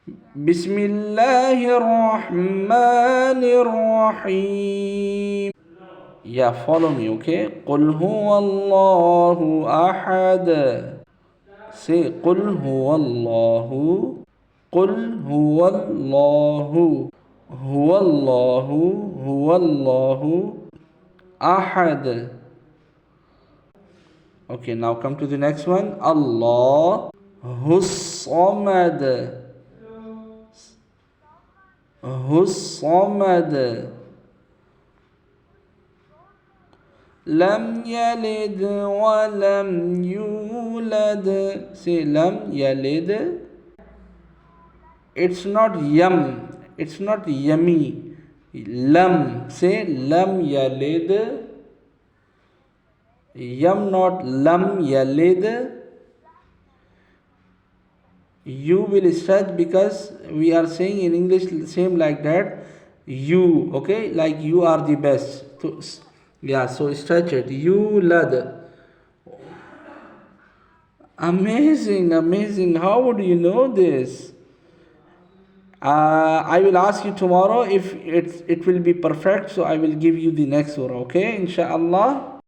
Bismillahirrahmanirrahim. Yeah, follow me, okay? Qul huwallahu ahad. Say Qul huwallahu. Qul huwallahu. Huwallahu. Huwallahu ahad. Okay, now come to the next one. Allah Hus-Samad. Hus-Samad. Lam yalid wa lam yulad. Say lam yalid. It's not yum. It's not yummy. Lam. Say lam yalid. Yum, not lam yalid. You will stretch because we are saying in English same like that. You, okay, like you are the best. So, yeah, so stretch it. You lad. Amazing, amazing. How would you know this? I will ask you tomorrow if it will be perfect. So I will give you the next surah. Okay, inshallah.